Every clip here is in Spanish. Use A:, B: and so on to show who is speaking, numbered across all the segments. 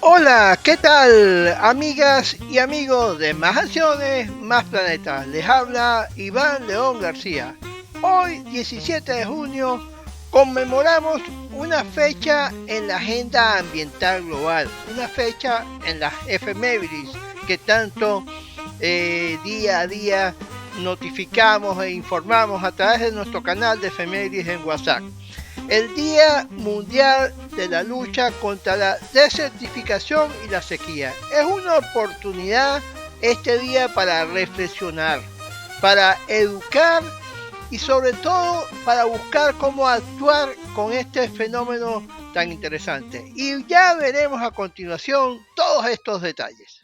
A: Hola, ¿qué tal, amigas y amigos de Más Acciones, Más Planetas? Les habla Iván León García. Hoy, 17 de junio, conmemoramos una fecha en la agenda ambiental global, una fecha en las efemérides que tanto día a día notificamos e informamos a través de nuestro canal de efemérides en WhatsApp. El Día Mundial de la Lucha contra la Desertificación y la Sequía. Es una oportunidad este día para reflexionar, para educar y sobre todo para buscar cómo actuar con este fenómeno tan interesante. Y ya veremos a continuación todos estos detalles.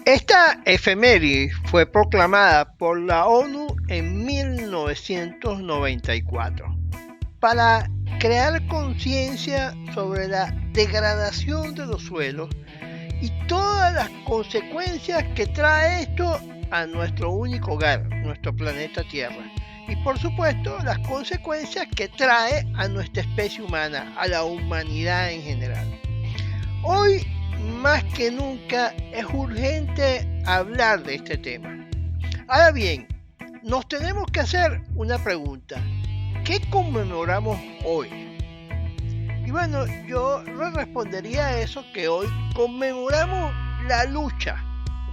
A: Esta efeméride fue proclamada por la ONU en 1994 para crear conciencia sobre la degradación de los suelos y todas las consecuencias que trae esto a nuestro único hogar, nuestro planeta Tierra. Y por supuesto las consecuencias que trae a nuestra especie humana, a la humanidad en general. Hoy más que nunca es urgente hablar de este tema. Ahora bien, nos tenemos que hacer una pregunta. ¿Qué conmemoramos hoy? Y bueno, yo respondería a eso que hoy conmemoramos la lucha.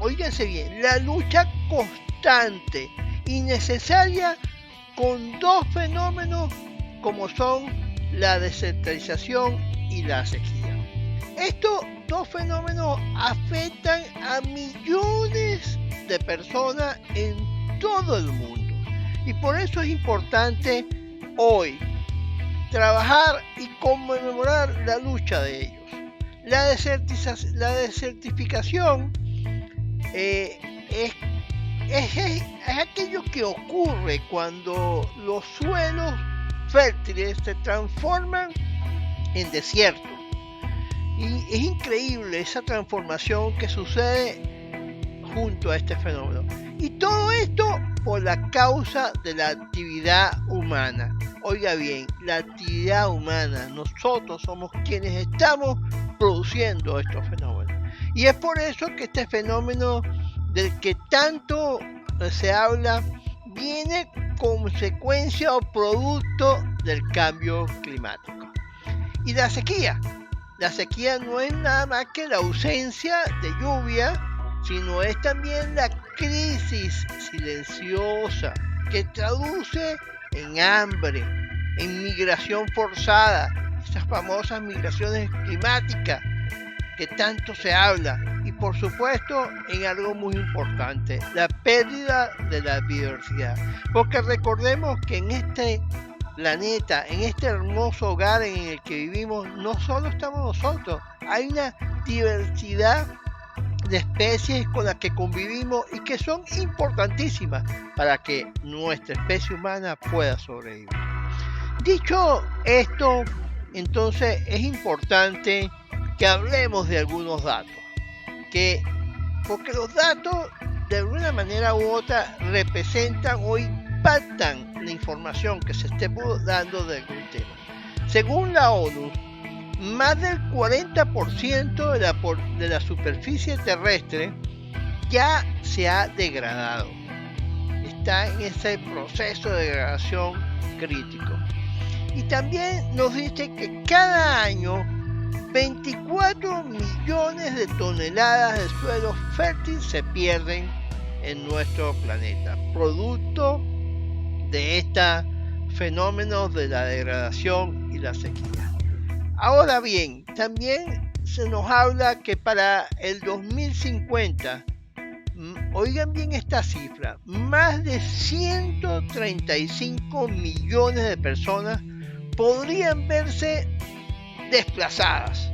A: Óiganse bien, la lucha constante y necesaria con dos fenómenos como son la desertización y la sequía. Estos dos fenómenos afectan a millones de personas en todo el mundo. Y por eso es importante hoy trabajar y conmemorar la lucha de ellos. La desertificación es aquello que ocurre cuando los suelos fértiles se transforman en desierto. Y es increíble esa transformación que sucede junto a este fenómeno. Y todo esto por la causa de la actividad humana. Oiga bien, la actividad humana, nosotros somos quienes estamos produciendo estos fenómenos. Y es por eso que este fenómeno del que tanto se habla viene consecuencia o producto del cambio climático. Y la sequía no es nada más que la ausencia de lluvia, sino es también la crisis silenciosa que traduce en hambre, en migración forzada, esas famosas migraciones climáticas que tanto se habla, y por supuesto en algo muy importante, la pérdida de la biodiversidad. Porque recordemos que en este planeta, en este hermoso hogar en el que vivimos, no solo estamos nosotros, hay una diversidad de especies con las que convivimos y que son importantísimas para que nuestra especie humana pueda sobrevivir. Dicho esto, entonces es importante que hablemos de algunos datos, porque los datos de alguna manera u otra representan o impactan la información que se esté dando de algún tema. Según la ONU, más del 40% de la superficie terrestre ya se ha degradado. Está en ese proceso de degradación crítico. Y también nos dice que cada año 24 millones de toneladas de suelo fértil se pierden en nuestro planeta, producto de estos fenómenos de la degradación y la sequía. Ahora bien, también se nos habla que para el 2050, oigan bien esta cifra, más de 135 millones de personas podrían verse desplazadas.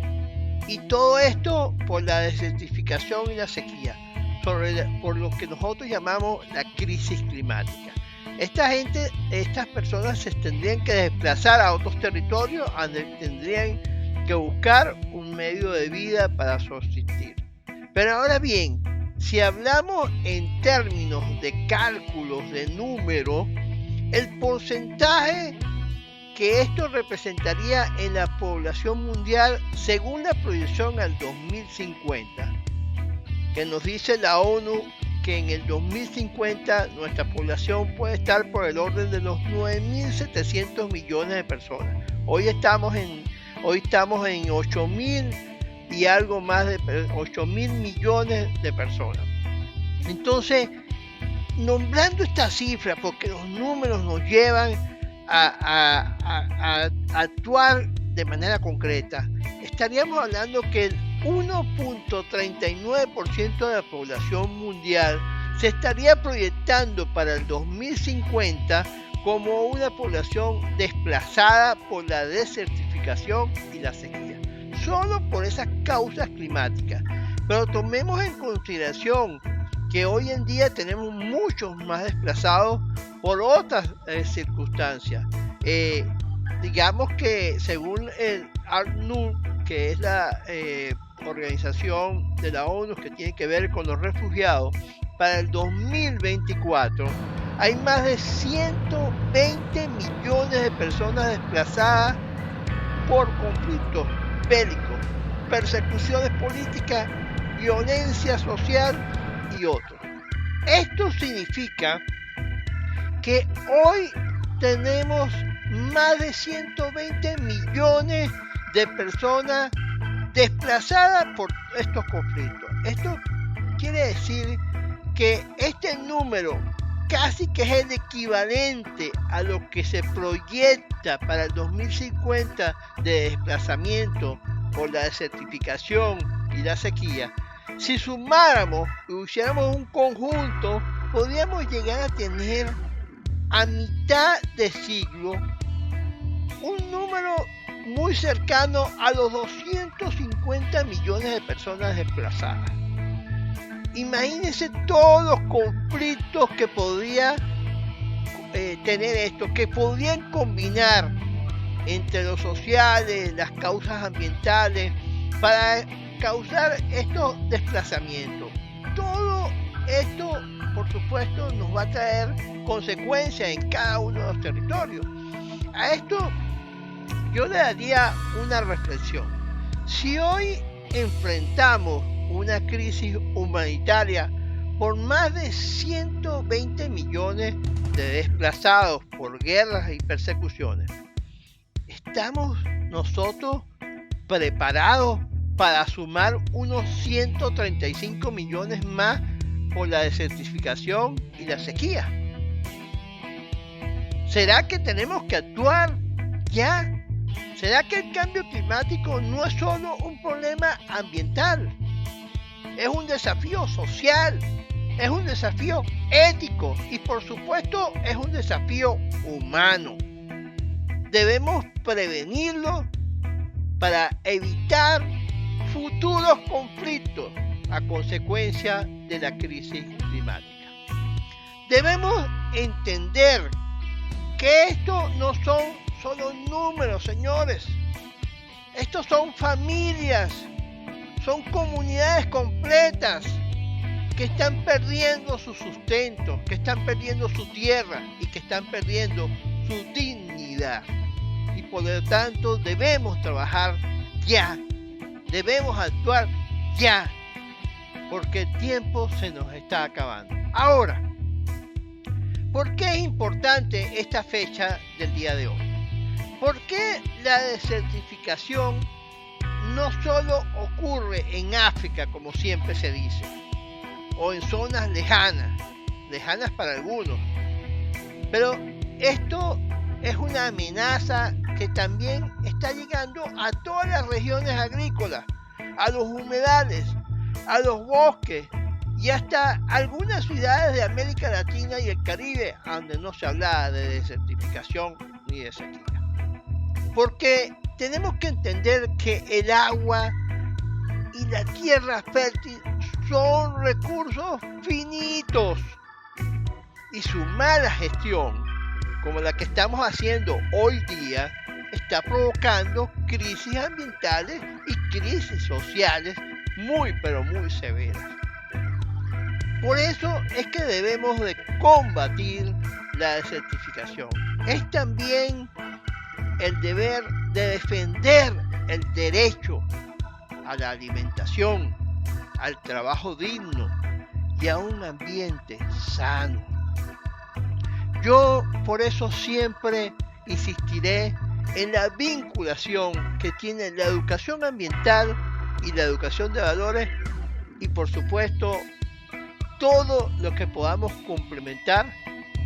A: Y todo esto por la desertificación y la sequía, por lo que nosotros llamamos la crisis climática. Estas personas se tendrían que desplazar a otros territorios donde tendrían que buscar un medio de vida para subsistir. Pero ahora bien, si hablamos en términos de cálculos, de números, el porcentaje que esto representaría en la población mundial según la proyección al 2050, que nos dice la ONU que en el 2050 nuestra población puede estar por el orden de los 9.700 millones de personas. Hoy estamos en 8.000 y algo más de 8.000 millones de personas. Entonces, nombrando esta cifra, porque los números nos llevan a actuar de manera concreta, estaríamos hablando que el 1.39% de la población mundial se estaría proyectando para el 2050 como una población desplazada por la desertificación y la sequía, solo por esas causas climáticas. Pero tomemos en consideración que hoy en día tenemos muchos más desplazados por otras circunstancias. Digamos que según el ACNUR, que es la organización de la ONU que tiene que ver con los refugiados, para el 2024 hay más de 120 millones de personas desplazadas por conflictos bélicos, persecuciones políticas, violencia social y otros. Esto significa que hoy tenemos más de 120 millones de personas desplazadas por estos conflictos. Esto quiere decir que este número casi que es el equivalente a lo que se proyecta para el 2050 de desplazamiento por la desertificación y la sequía. Si sumáramos y hiciéramos un conjunto, podríamos llegar a tener a mitad de siglo un número muy cercano a los 250 millones de personas desplazadas. Imagínense todos los conflictos que podría tener esto, que podrían combinar entre los sociales, las causas ambientales, para causar estos desplazamientos. Todo esto, por supuesto, nos va a traer consecuencias en cada uno de los territorios. A esto yo le daría una reflexión. Si hoy enfrentamos una crisis humanitaria por más de 120 millones de desplazados por guerras y persecuciones, ¿estamos nosotros preparados para sumar unos 135 millones más por la desertificación y la sequía? ¿Será que tenemos que actuar ya? ¿Será que el cambio climático no es solo un problema ambiental? Es un desafío social, es un desafío ético y por supuesto es un desafío humano. Debemos prevenirlo para evitar futuros conflictos a consecuencia de la crisis climática. Debemos entender que esto no son solo números, señores. Estos son familias, son comunidades completas que están perdiendo su sustento, que están perdiendo su tierra y que están perdiendo su dignidad. Y por lo tanto debemos trabajar ya, debemos actuar ya, porque el tiempo se nos está acabando. Ahora, ¿por qué es importante esta fecha del día de hoy? ¿Por qué la desertificación no solo ocurre en África, como siempre se dice, o en zonas lejanas para algunos? Pero esto es una amenaza que también está llegando a todas las regiones agrícolas, a los humedales, a los bosques y hasta algunas ciudades de América Latina y el Caribe, donde no se habla de desertificación ni de sequía. Porque tenemos que entender que el agua y la tierra fértil son recursos finitos y su mala gestión, como la que estamos haciendo hoy día, está provocando crisis ambientales y crisis sociales muy pero muy severas. Por eso es que debemos de combatir la desertificación. Es también el deber de defender el derecho a la alimentación, al trabajo digno y a un ambiente sano. Yo por eso siempre insistiré en la vinculación que tiene la educación ambiental y la educación de valores y por supuesto todo lo que podamos complementar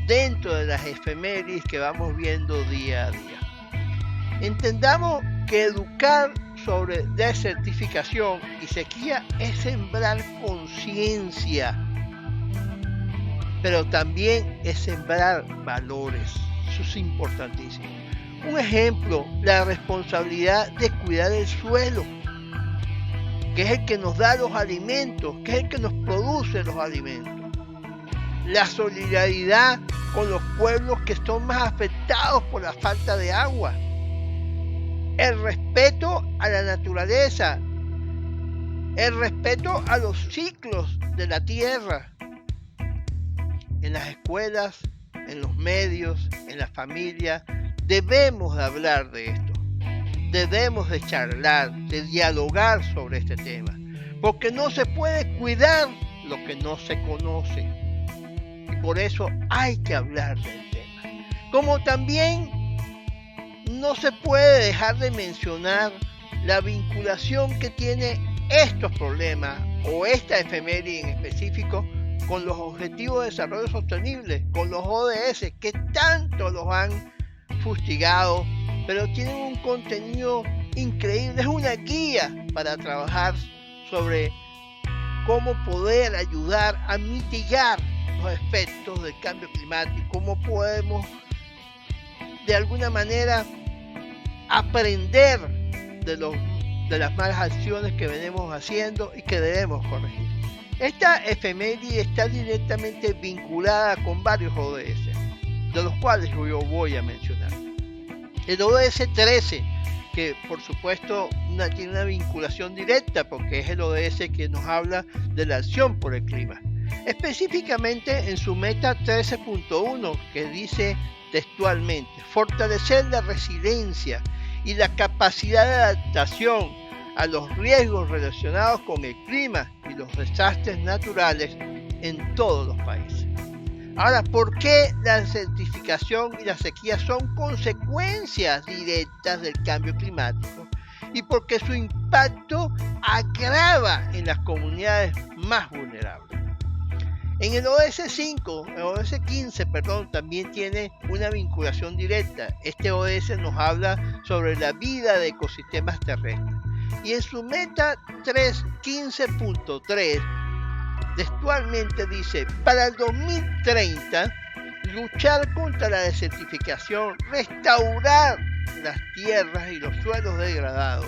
A: dentro de las efemérides que vamos viendo día a día. Entendamos que educar sobre desertificación y sequía es sembrar conciencia, pero también es sembrar valores. Eso es importantísimo. Un ejemplo, la responsabilidad de cuidar el suelo, que es el que nos da los alimentos, que es el que nos produce los alimentos. La solidaridad con los pueblos que son más afectados por la falta de agua. El respeto a la naturaleza. El respeto a los ciclos de la tierra. En las escuelas, en los medios, en la familia, debemos de hablar de esto. Debemos de charlar, de dialogar sobre este tema. Porque no se puede cuidar lo que no se conoce. Y por eso hay que hablar del tema. Como también no se puede dejar de mencionar la vinculación que tiene estos problemas o esta efeméride en específico con los Objetivos de Desarrollo Sostenible, con los ODS que tanto los han fustigado, pero tienen un contenido increíble, es una guía para trabajar sobre cómo poder ayudar a mitigar los efectos del cambio climático, cómo podemos de alguna manera aprender de las malas acciones que venimos haciendo y que debemos corregir. Esta efeméride está directamente vinculada con varios ODS, de los cuales yo voy a mencionar. El ODS 13, que por supuesto tiene una vinculación directa porque es el ODS que nos habla de la acción por el clima. Específicamente en su meta 13.1, que dice textualmente, fortalecer la resiliencia y la capacidad de adaptación a los riesgos relacionados con el clima y los desastres naturales en todos los países. Ahora, ¿por qué la desertificación y la sequía son consecuencias directas del cambio climático? Y porque su impacto agrava en las comunidades más vulnerables. En el ODS 15, también tiene una vinculación directa. Este ODS nos habla sobre la vida de ecosistemas terrestres. Y en su meta 15.3, textualmente dice, para el 2030, luchar contra la desertificación, restaurar las tierras y los suelos degradados,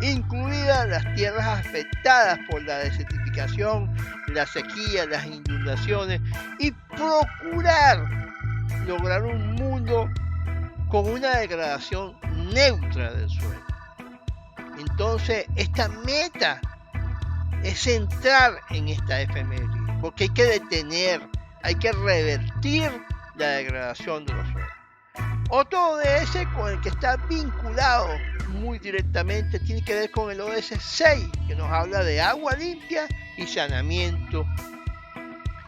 A: incluidas las tierras afectadas por la desertificación, la sequía, las inundaciones, y procurar lograr un mundo con una degradación neutra del suelo. Entonces, esta meta es central en esta efeméride, porque hay que detener, hay que revertir la degradación de los suelos. Otro ODS con el que está vinculado muy directamente tiene que ver con el ODS 6, que nos habla de agua limpia y saneamiento.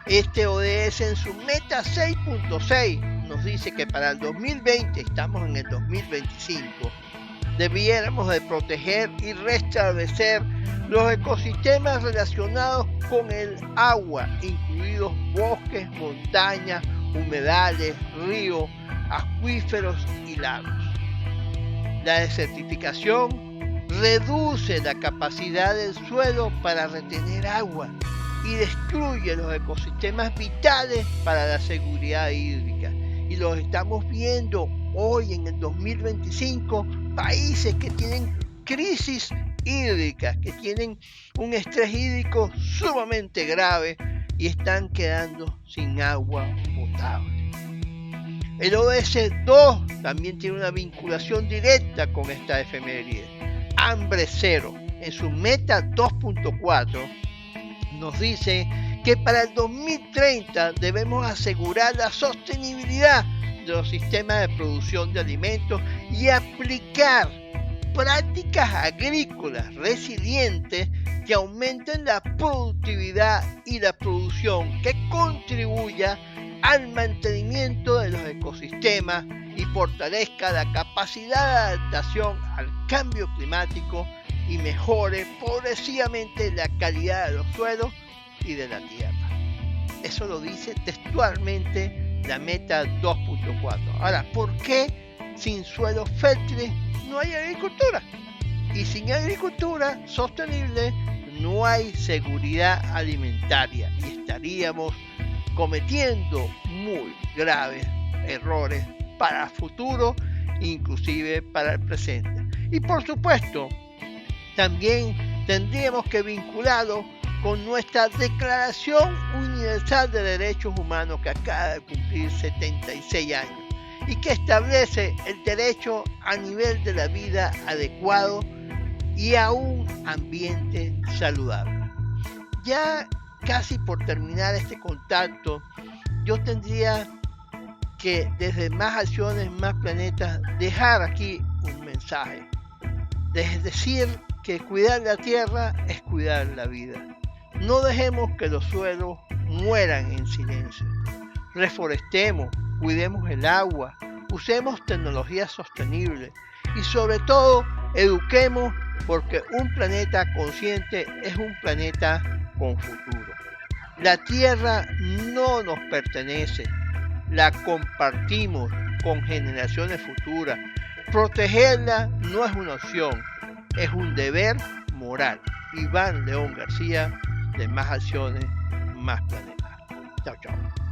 A: Este ODS en su meta 6.6 nos dice que para el 2020, estamos en el 2025, debiéramos de proteger y restablecer los ecosistemas relacionados con el agua, incluidos bosques, montañas, humedales, ríos, acuíferos y lagos. La desertificación reduce la capacidad del suelo para retener agua y destruye los ecosistemas vitales para la seguridad hídrica. Y lo estamos viendo hoy en el 2025, países que tienen crisis hídricas, que tienen un estrés hídrico sumamente grave y están quedando sin agua potable. El ODS 2 también tiene una vinculación directa con esta efeméride. Hambre cero, en su meta 2.4, nos dice que para el 2030 debemos asegurar la sostenibilidad los sistemas de producción de alimentos y aplicar prácticas agrícolas resilientes que aumenten la productividad y la producción, que contribuya al mantenimiento de los ecosistemas y fortalezca la capacidad de adaptación al cambio climático y mejore progresivamente la calidad de los suelos y de la tierra. Eso lo dice textualmente la meta 2.4. Ahora, ¿por qué sin suelos fértiles no hay agricultura? Y sin agricultura sostenible no hay seguridad alimentaria y estaríamos cometiendo muy graves errores para el futuro, inclusive para el presente. Y por supuesto, también tendríamos que vincularlo con nuestra Declaración Universal de Derechos Humanos, que acaba de cumplir 76 años y que establece el derecho a nivel de la vida adecuado y a un ambiente saludable. Ya casi por terminar este contacto, yo tendría que desde Más Acciones, Más Planetas dejar aquí un mensaje. Es decir, que cuidar la tierra es cuidar la vida. No dejemos que los suelos mueran en silencio. Reforestemos, cuidemos el agua, usemos tecnologías sostenibles y sobre todo eduquemos, porque un planeta consciente es un planeta con futuro. La tierra no nos pertenece, la compartimos con generaciones futuras. Protegerla no es una opción, es un deber moral. Iván León García, de Más Acciones, Más Planetas. Chao, chao.